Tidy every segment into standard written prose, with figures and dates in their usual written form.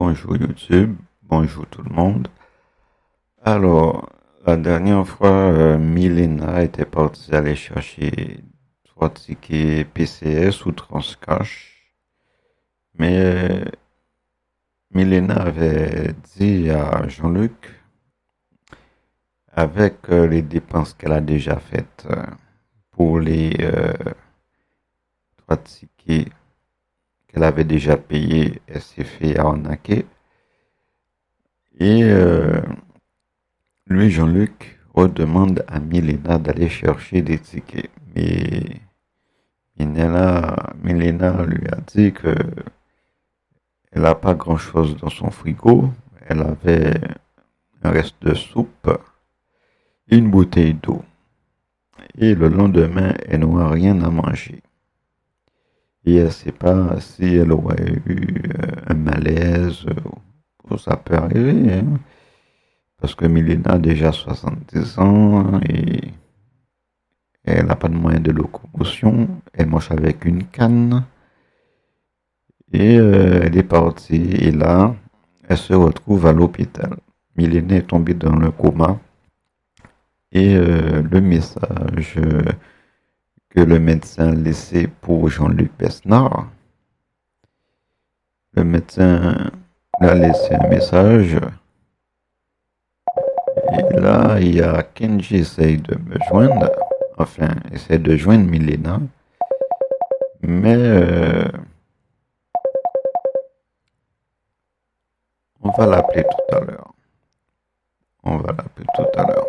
Bonjour YouTube, bonjour tout le monde. Alors, la dernière fois, Milena était partie aller chercher 3 tickets PCS ou Transcash, mais Milena avait dit à Jean-Luc, avec les dépenses qu'elle a déjà faites pour les 3 tickets qu'elle avait déjà payés, elle s'est fait arnaquer. Et lui, Jean-Luc, redemande à Milena d'aller chercher des tickets. Mais Milena lui a dit que elle n'a pas grand-chose dans son frigo. Elle avait un reste de soupe et une bouteille d'eau. Et le lendemain, elle n'aura rien à manger. Et elle ne sait pas si elle aurait eu un malaise. Ça peut arriver, hein, parce que Milena a déjà 70 ans et elle n'a pas de moyen de locomotion. Elle mange avec une canne. Et elle est partie. Et là, elle se retrouve à l'hôpital. Milena est tombée dans le coma. Et le message que le médecin laissait pour Jean-Luc Besnard, le médecin lui a laissé un message. Et là, il y a Kenji essaye de me joindre. Enfin, essaie de joindre Milena. Mais on va l'appeler tout à l'heure. On va l'appeler tout à l'heure.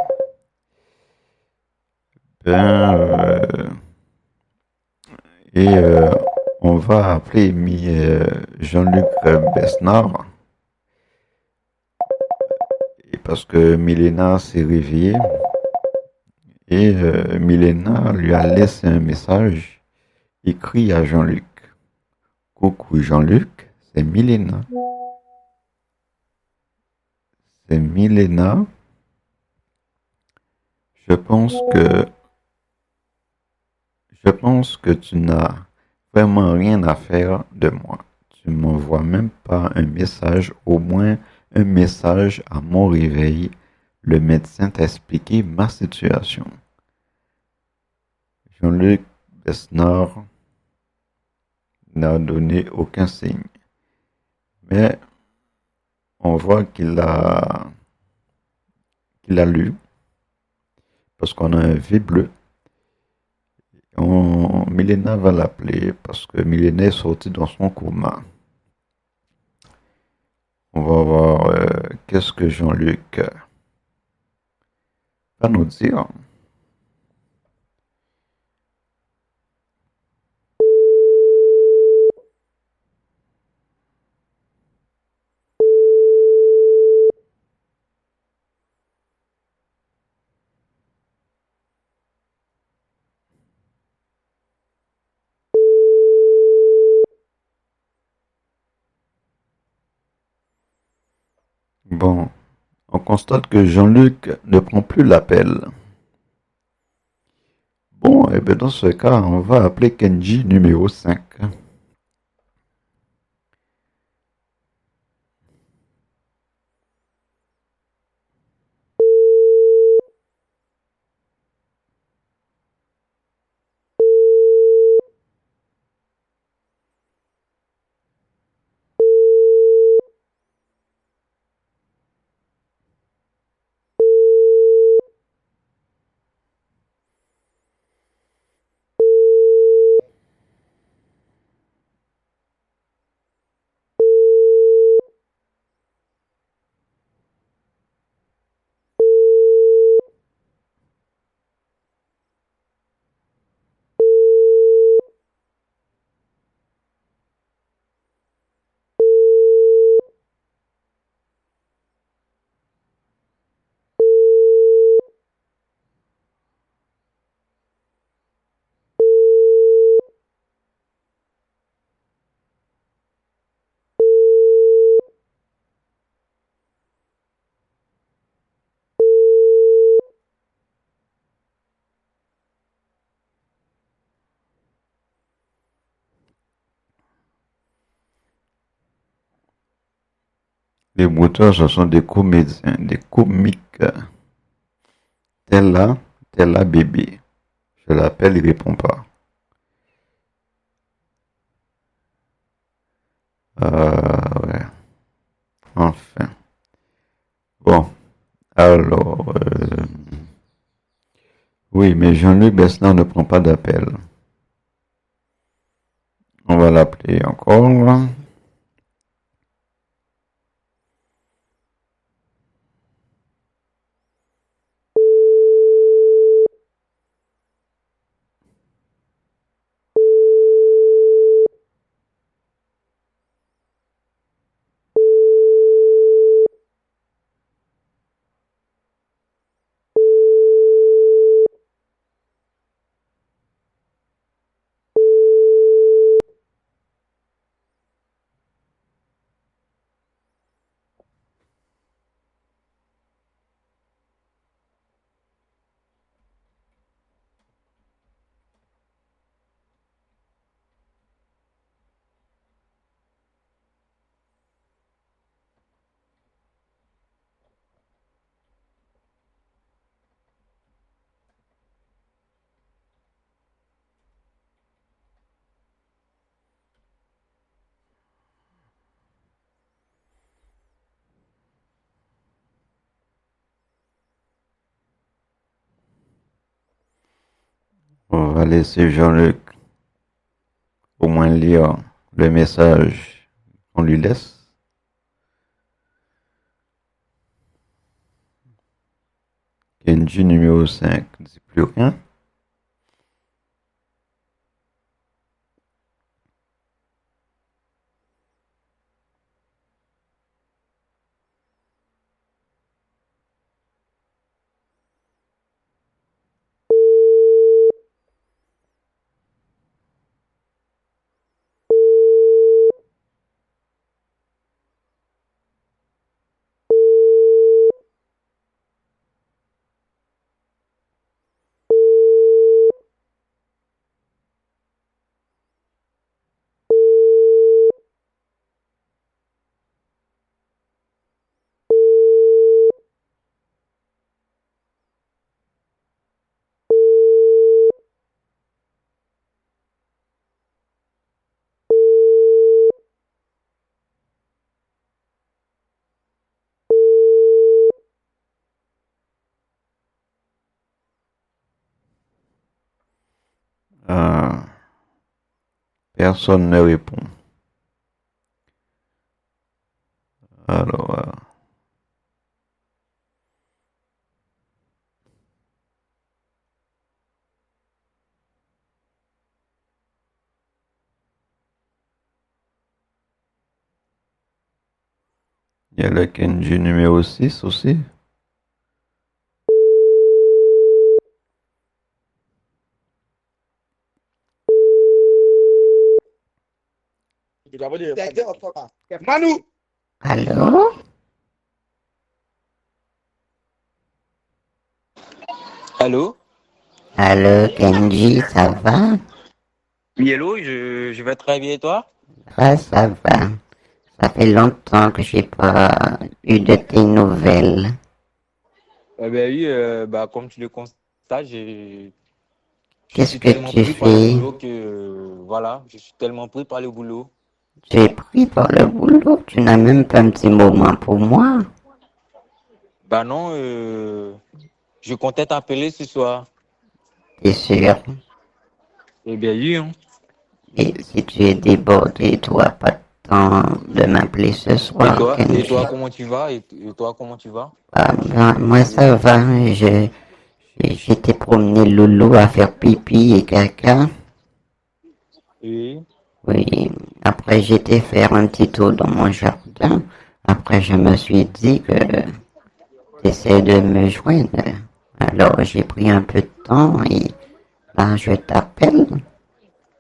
Ben, et on va appeler Jean-Luc Besnard. Et parce que Milena s'est réveillée et Milena lui a laissé un message écrit à Jean-Luc. Coucou Jean-Luc, c'est Milena. C'est Milena. Je pense que Je pense que tu n'as vraiment rien à faire de moi. Tu m'envoies même pas un message, au moins un message à mon réveil. Le médecin t'a expliqué ma situation. Jean-Luc Besnard n'a donné aucun signe. Mais on voit qu'il a lu, parce qu'on a un V bleu. Milena va l'appeler parce que Milena est sortie dans son coma. On va voir qu'est-ce que Jean-Luc va nous dire. Bon, on constate que Jean-Luc ne prend plus l'appel. Bon, et bien dans ce cas, on va appeler Kenji numéro 5. Les brouteurs, ce sont des comédiens, des comiques. Tel là, bébé. Je l'appelle, il répond pas. Ouais. Enfin. Bon. Alors, oui, mais Jean-Luc Besnard ne prend pas d'appel. On va l'appeler encore. On va laisser Jean-Luc au moins lire le message qu'on lui laisse. Kenji numéro 5 ne dit plus rien. Personne ne répond. Alors, il y a le Kenji numéro 6 aussi. Manu! Allô? Allô? Allô, Kenji, ça va? Oui, hello, je vais très bien et toi? Ouais, ça va. Ça fait longtemps que j'ai pas eu de tes nouvelles. Eh ben oui, comme tu le constates, je Qu'est-ce suis que tellement tu pris par le fais? boulot que, voilà, je suis tellement pris par le boulot. Tu es pris par le boulot? Tu n'as même pas un petit moment pour moi? Bah non, je comptais t'appeler ce soir. T'es sûr? Eh bien oui, hein. Et si tu es débordé, tu n'auras pas le temps de m'appeler ce soir, Et Kenji. toi, comment tu vas? Et toi, comment tu vas? Ah, ben, moi, ça va. J'étais promener Loulou à faire pipi et caca. Oui. Oui, après j'étais faire un petit tour dans mon jardin. Après je me suis dit que t'essaies de me joindre. Alors j'ai pris un peu de temps et là je t'appelle.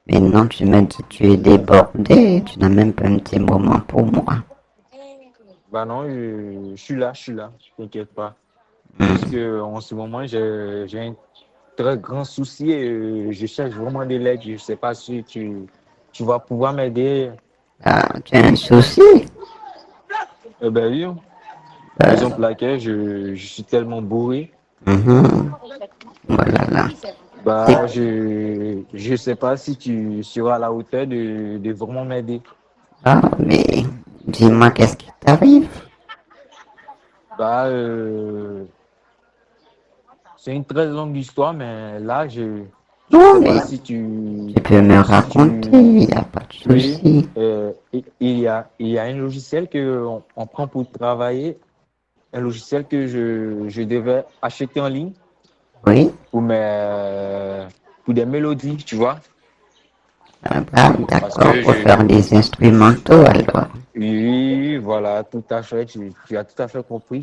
Mais non, tu m'as dit que tu es débordé, tu n'as même pas un petit moment pour moi. Bah non, je suis là, t'inquiète pas. Juste Hmm. que en ce moment, j'ai un très grand souci et je cherche vraiment de l'aide. Je sais pas si tu vas pouvoir m'aider. Ah, tu as un souci? Ben oui, hein. Raison pour laquelle je suis tellement bourré. Mhm. Voilà, là. Bah, je sais pas si tu seras à la hauteur de vraiment m'aider. Ah, mais dis-moi, qu'est-ce qui t'arrive? Bah, c'est une très longue histoire, mais là, je Non, sais mais pas si tu, tu peux me si raconter, tu, il n'y a pas de oui, souci. il y a un logiciel que on prend pour travailler, un logiciel que je devais acheter en ligne Oui? pour pour des mélodies, tu vois, Ah, bah, parce d'accord, que pour faire des instrumentaux, alors. oui, voilà, tout à fait, tu as tout à fait compris.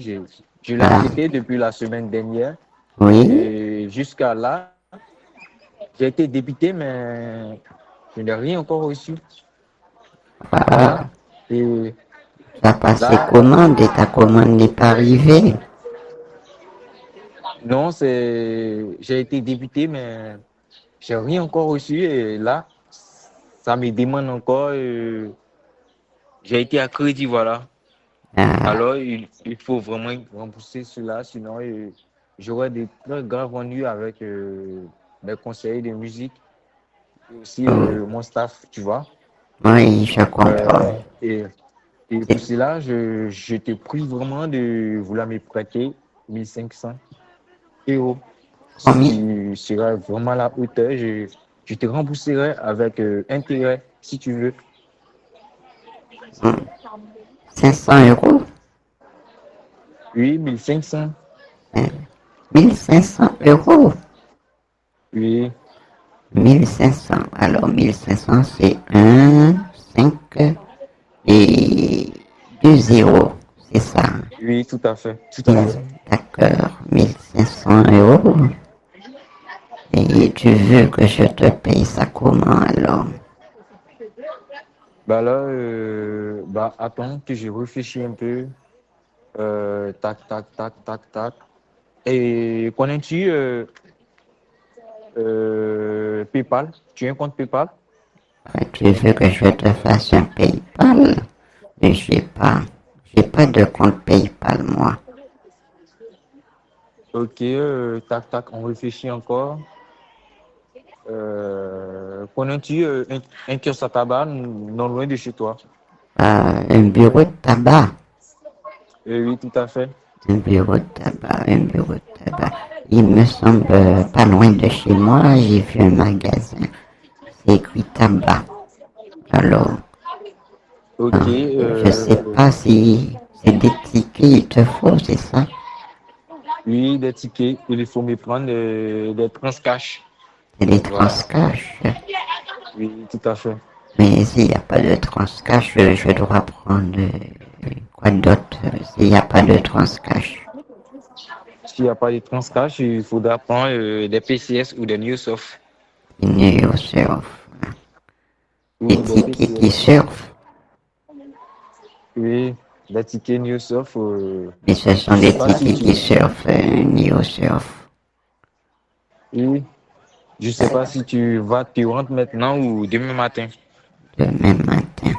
Je l'ai Ah, acheté depuis la semaine dernière oui? et jusqu'à là, j'ai été débité, mais je n'ai rien encore reçu. Ah, Voilà. Et ça a passé là, commande et ta commande n'est pas arrivée. non, j'ai été débité, mais j'ai rien encore reçu. Et là, ça me demande encore. J'ai été à crédit, voilà. Ah, Alors, il faut vraiment rembourser cela, sinon j'aurai des très graves ennuis avec mes conseillers de musique et aussi oh, mon staff, tu vois. oui, je comprends. Euh, et, et pour C'est- cela, je te prie vraiment de vouloir me prêter 1 500 € si Combien? tu seras vraiment à la hauteur, je te rembourserai avec intérêt si tu veux. Hmm, 500 €? Oui, 1 500. Hein, 1 500 €? Oui, 1 500. Alors, 1 500, c'est un 5 et 2 zéros. C'est ça. oui, tout à fait, tout à fait. D'accord, 1 500 €. Et tu veux que je te paye ça comment alors? Bah là, bah attends que je réfléchis un peu. Tac, tac, tac, tac, tac. Et connais-tu PayPal? Tu as un compte PayPal? Tu veux que je te fasse un PayPal? Mais j'ai pas de compte PayPal moi. Ok, tac, tac, on réfléchit encore. Connais-tu un kiosque à tabac non loin de chez toi? Un bureau de tabac. Oui, tout à fait. Un bureau de tabac, un bureau de tabac. Il me semble pas loin de chez moi, j'ai vu un magasin. C'est écrit tabac. Alors, Ok, je sais pas si c'est des tickets il te faut, c'est ça? oui, des tickets. Il faut me prendre des transcash. C'est des Voilà. transcash. Oui, tout à fait. Mais s'il n'y a pas de transcash, je dois prendre quoi d'autre s'il n'y a pas de transcash. S'il n'y a pas de transcash, il faudra prendre des PCS ou des Newsoft. Une surf. Des Ou des tickets qui PCS. surfent. Oui, des tickets Newsoft. Mais ce sont Je sais des pas si tickets qui tu. surfent, Neo Surf. Oui, je sais pas si tu vas te rendre maintenant ou demain matin. Demain matin.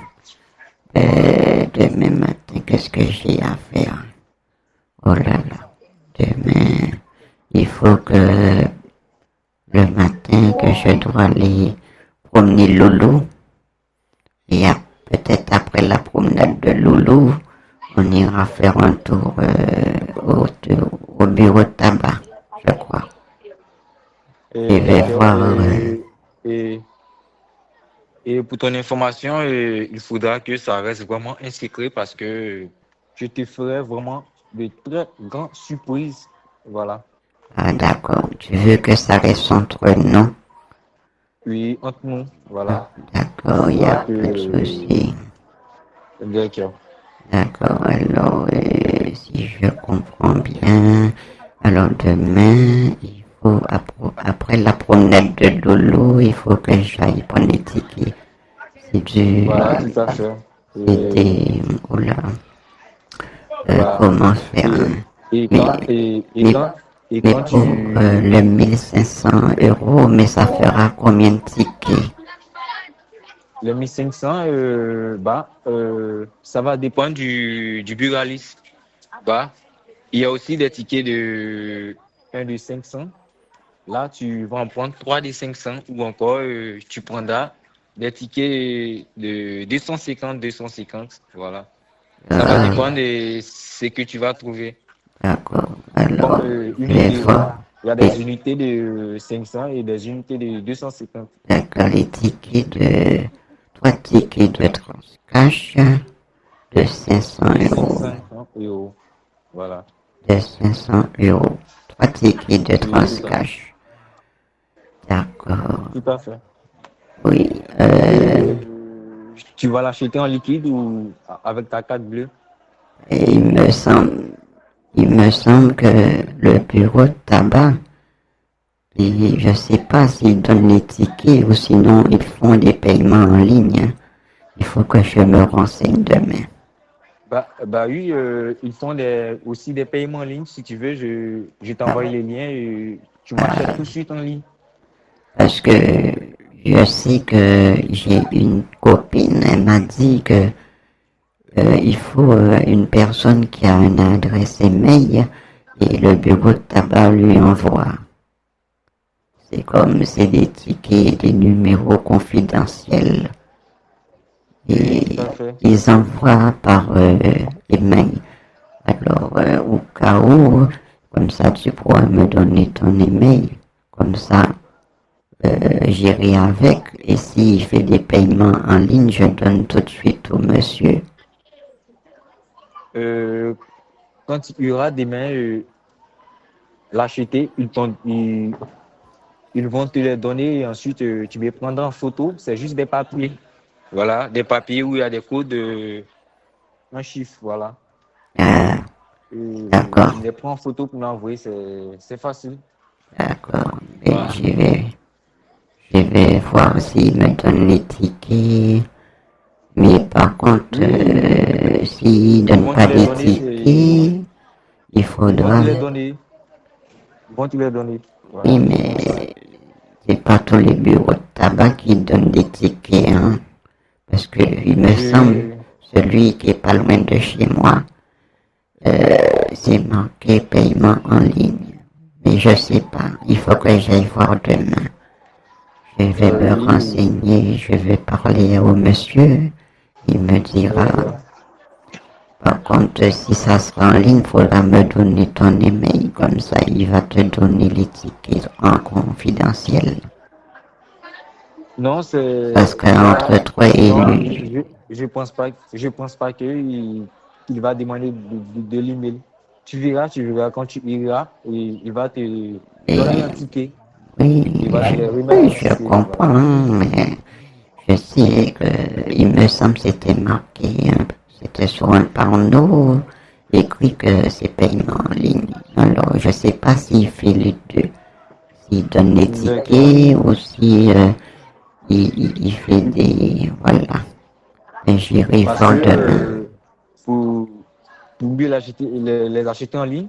Demain matin, qu'est-ce que j'ai à faire? Oh là là. Demain, il faut que le matin que je dois aller promener Loulou. Et peut-être après la promenade de Loulou, on ira faire un tour au bureau de tabac, je crois. Je vais D'accord. voir. Et, et pour ton information, il faudra que ça reste vraiment un secret parce que je te ferai vraiment de très grandes surprises. Voilà. Ah d'accord, tu veux que ça reste entre nous? Oui, entre nous. Ah, Voilà. Il d'accord, il n'y a faudra pas de que. souci. D'accord. D'accord, alors si je comprends bien, alors demain, il faut, après la promenade de Loulou, il faut que j'aille prendre les tickets. C'est du, Voilà, tout à fait. Et, c'était, oh là, voilà. comment faire, Et, hein? et Mais, quand, et, et mais, quand, et mais quand pour tu. le 1 500 €, mais ça fera combien de tickets? les 1500, ça va dépendre du buraliste. Bah, il y a aussi des tickets de 1 de 500. Là, tu vas en prendre 3 de 500 ou encore tu prendras des tickets de 250. Voilà. Ça va Ah, dépendre de ce que tu vas trouver. d'accord. Comme Alors, je vais unité, voir. voilà. Il y a Et, des unités de 500 et des unités de 250. d'accord, les tickets de, 3 tickets de transcash de 500 De euros. 500 €. Voilà. De 500 euros. 3 tickets de Oui, tout à, transcash. D'accord. tout à fait. Oui. Et tu vas l'acheter en liquide ou avec ta carte bleue? Et il me semble que le bureau de tabac, et je sais pas s'ils donnent les tickets ou sinon ils font des paiements en ligne. Il faut que je me renseigne demain. Oui, ils font aussi des paiements en ligne. Si tu veux, je t'envoie les liens et tu m'achètes tout de suite en ligne. Parce que je sais que j'ai une copine, elle m'a dit que il faut une personne qui a une adresse email et le bureau de tabac lui envoie. C'est comme c'est des tickets, des numéros confidentiels. Oui, Et tout à fait. ils envoient par email. Alors, au cas où, comme ça, tu pourras me donner ton email. Comme ça, j'irai avec. Et s'il fait des paiements en ligne, je donne tout de suite au monsieur. Euh, Quand il y aura demain l'acheter, ils vont te les donner et ensuite tu les prendras en photo. C'est juste des papiers. Voilà, des papiers où il y a des codes, un chiffre, voilà. Ah, d'accord, Tu les prends en photo pour l'envoyer, c'est facile. d'accord. Et Voilà. je vais voir s'il me donne les tickets. Mais par contre, Oui, s'il ils donne vont te pas les les donner, tickets, il ils vont te faudra. les donner, ils vont te les donner. Oui, Voilà, c'est mais comme ça. c'est pas tous les bureaux de tabac qui donnent des tickets, hein. Parce que il me semble, Oui, celui qui est pas loin de chez moi, c'est marqué paiement en ligne. Mais je sais pas, il faut que j'aille voir demain. Je vais me oui, renseigner, je vais parler au monsieur, il me dira. d'accord. Par contre, si ça sera en ligne, il faudra me donner ton email, comme ça il va te donner les tickets en confidentiel. Non, Ça serait là, entre toi et non, lui. je pense pas qu'il va demander de l'email. Tu verras quand tu iras, et il va te Et donner un ticket. oui, Il va te les remettre oui, en je ticket, comprends, voilà. mais je sais que, il me semble que c'était marqué, c'était sur un panneau écrit que c'est paiement en ligne. Alors, je sais pas s'il fait les deux, s'il donne les D'accord. tickets ou si il fait des, voilà. Mais j'irai Parce que voir demain. pour, pour mieux les acheter en ligne,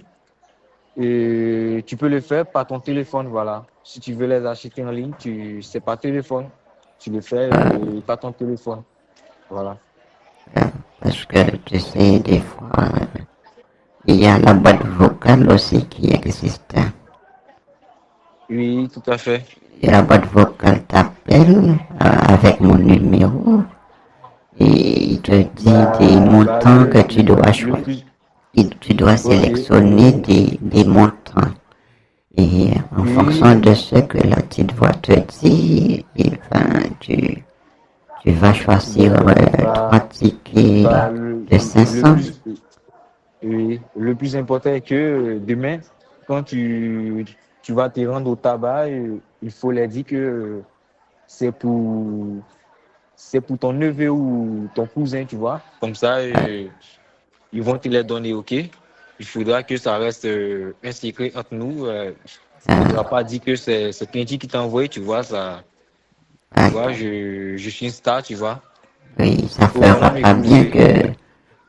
et tu peux le faire par ton téléphone, voilà. Si tu veux les acheter en ligne, c'est par téléphone. Tu le fais par ton téléphone. Voilà. Parce que tu sais, des fois, il y a la boîte vocale aussi qui existe. Oui, tout à fait. Et la boîte vocale t'appelle avec mon numéro et il te dit des Bah, montants que tu dois le choisir. plus. Tu dois Ok. sélectionner des montants. Et en Oui, fonction de ce que la petite voix te dit, et ben, tu vas choisir d'accord. 3 tickets Bah, de le 500. plus, oui, le plus important est que demain, quand tu vas te rendre au tabac, il faut leur dire que c'est pour, c'est pour ton neveu ou ton cousin, tu vois. Comme ça, ils vont te les donner, ok? Il faudra que ça reste un secret entre nous. Il ne faudra pas dire que c'est Kenji qui t'a envoyé, tu vois. Ça, tu vois, D'accord. je suis une star, tu vois. Oui, Il ça faut vraiment fera pas bien m'épouser.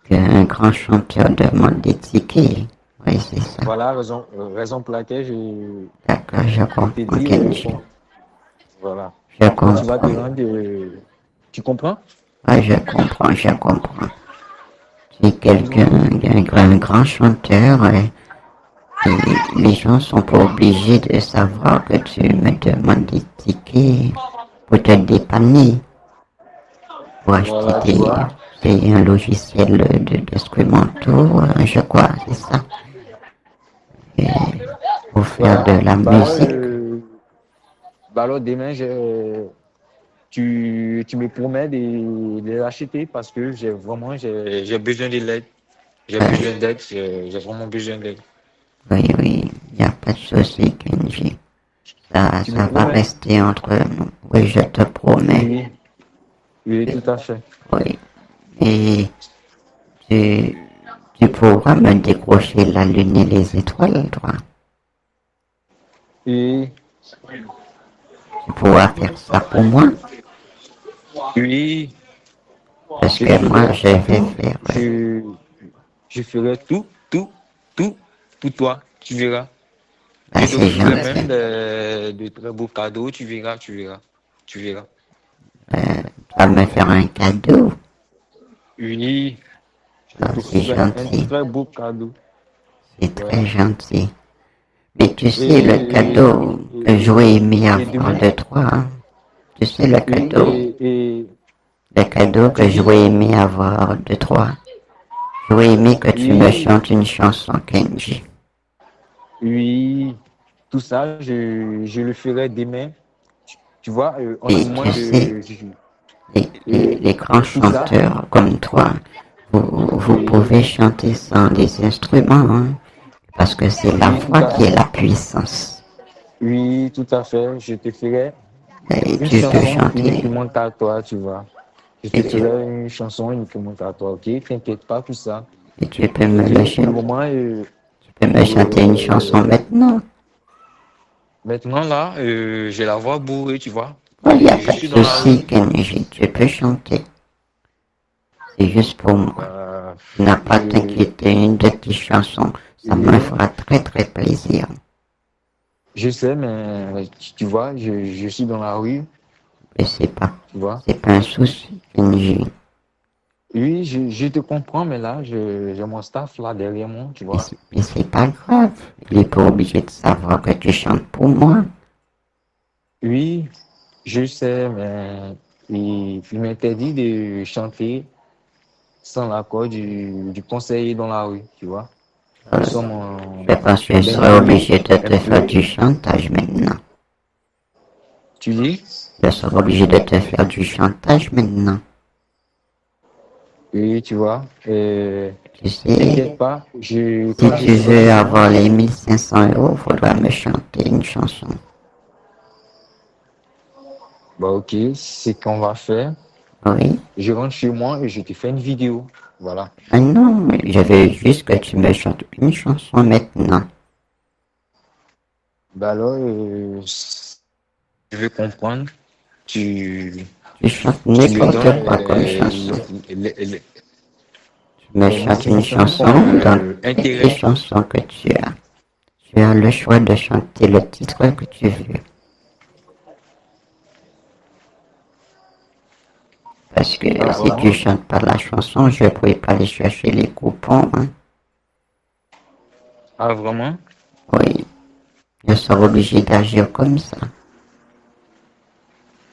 qu'un grand chanteur demande des tickets. Oui, c'est ça. Voilà, raison pour laquelle D'accord, je je te comprends, dis, Kenji. voilà. Je Quand tu vas te comprends. rendre, Tu comprends? Ouais, je comprends. C'est quelqu'un, un grand chanteur, et les gens sont pas obligés de savoir que tu me demandes des tickets pour te dépanner, pour acheter Voilà, tu vois. c'est un logiciel d'instrumentaux, je crois, c'est ça. Et pour faire de Voilà. la musique. Bah alors demain, tu me promets de l'acheter parce que j'ai besoin de l'aide. J'ai Euh, besoin d'aide, j'ai vraiment besoin d'aide. oui, il n'y a pas de souci, Kenji. Tu me Ça va promets? rester entre nous. Oui, je te promets. Oui, oui, tout à fait. Oui. Et tu, tu pourras me décrocher la lune et les étoiles, toi. Et Tu pourras faire ça pour moi. oui, Parce je que moi, ferai je vais tout, faire. je ferai tout pour toi. Tu verras. Bah, Je c'est t'offrirai gentil. même de très beaux cadeaux. Tu verras, tu verras, tu verras. Tu vas me faire un cadeau. Oui, je Ah, c'est t'offrirai un gentil. très beau cadeau. C'est Ouais. très gentil. Mais tu Et, sais, le cadeau que j'aurais aimé avoir demain, de toi, hein. Tu sais, le oui, cadeau. Le cadeau tu que dis, j'aurais aimé avoir de toi. J'aurais aimé que tu me oui, chantes une chanson, Kenji. oui, tout ça, je le ferai demain. Tu vois, en ce Et moment, tu sais, et les grands tout ça, chanteurs comme toi, vous oui, pouvez chanter sans des instruments, hein, parce que c'est la oui, tout voix à qui est fait. la puissance. Oui, tout à fait. Je te ferai Et une tu peux chanson chanter. uniquement à toi, tu vois. Je te Et tu, ferai une chanson uniquement à toi, ok? T'inquiète pas, tout ça. et tu peux me Ok? le Pour le chanter. moment, Tu peux me chanter une chanson euh, maintenant. maintenant là, j'ai la voix bourrée, tu vois. Il n'y a Je pas de suis dans la souci, rue. Kenji. Tu peux chanter. C'est juste pour moi. Euh, Tu n'as pas à je, t'inquiéter, une de tes chansons. Ça me oui, fera très très plaisir. je sais, mais tu vois, je suis dans la rue, Mais tu vois. c'est pas un souci, Kenji. Oui, je te comprends, mais là, j'ai mon staff là derrière moi, tu vois. Mais c'est pas grave. Il est pas obligé de savoir que tu chantes pour moi. Oui, je sais, mais il m'interdit de chanter sans l'accord du conseiller dans la rue, tu vois. Nous sommes Je pense que je serai obligé de un te faire peu, du chantage maintenant. tu dis? Je serai obligé de te faire du chantage maintenant. Oui, tu vois. Tu sais, T'inquiète pas, si quand je tu serai veux chez moi, avoir les 1 500 €, faudra me chanter une chanson. bah ok, c'est ce qu'on va faire. Oui? Je rentre chez moi et je te fais une vidéo. Voilà. Ah non, mais je veux juste que tu me chantes une chanson maintenant. Bah alors, je veux comprendre. Tu, Tu chantes tu me donnes n'importe quoi comme chanson. les, Tu me les chantes une mentions chanson comme dans toutes les intérêt. chansons que tu as. Tu as le choix de chanter le titre que tu veux. Parce que Ah, si tu vraiment? chantes pas la chanson, je ne pourrais pas aller chercher les coupons, hein. Ah, vraiment? Oui, je serai obligé d'agir comme ça.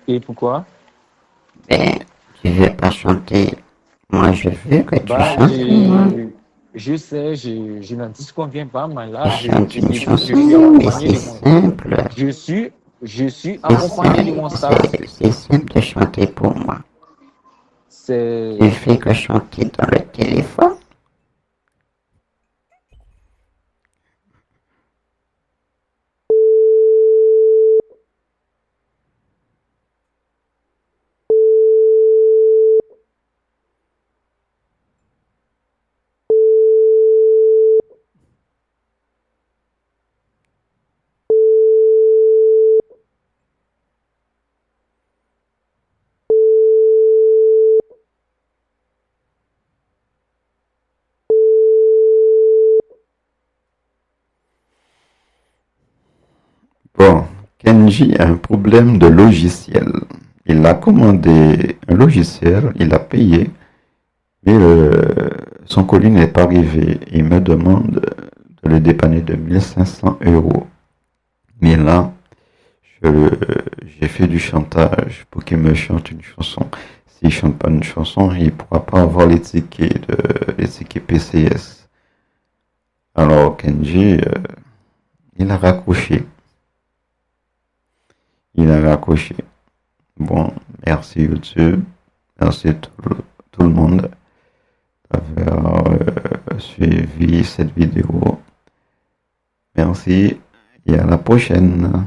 Et pourquoi? Ben, tu veux pas chanter. Moi, je veux que tu Bah, chantes pour moi. je sais, je n'en disconviens pas, mais Tu là, chantes je une te dis, chanson, mais c'est simple. je suis C'est accompagné de simple, mon staff. c'est simple de chanter pour moi. Tu C'est, fais que chanter dans le téléphone. Bon, Kenji a un problème de logiciel. il a commandé un logiciel, il a payé, mais son colis n'est pas arrivé. Il me demande de le dépanner de 1500 euros. Mais là, j'ai fait du chantage pour qu'il me chante une chanson. S'il chante pas une chanson, il pourra pas avoir les tickets PCS. Alors Kenji, il a raccroché. Bon, merci YouTube, merci tout le monde d'avoir suivi cette vidéo. Merci et à la prochaine.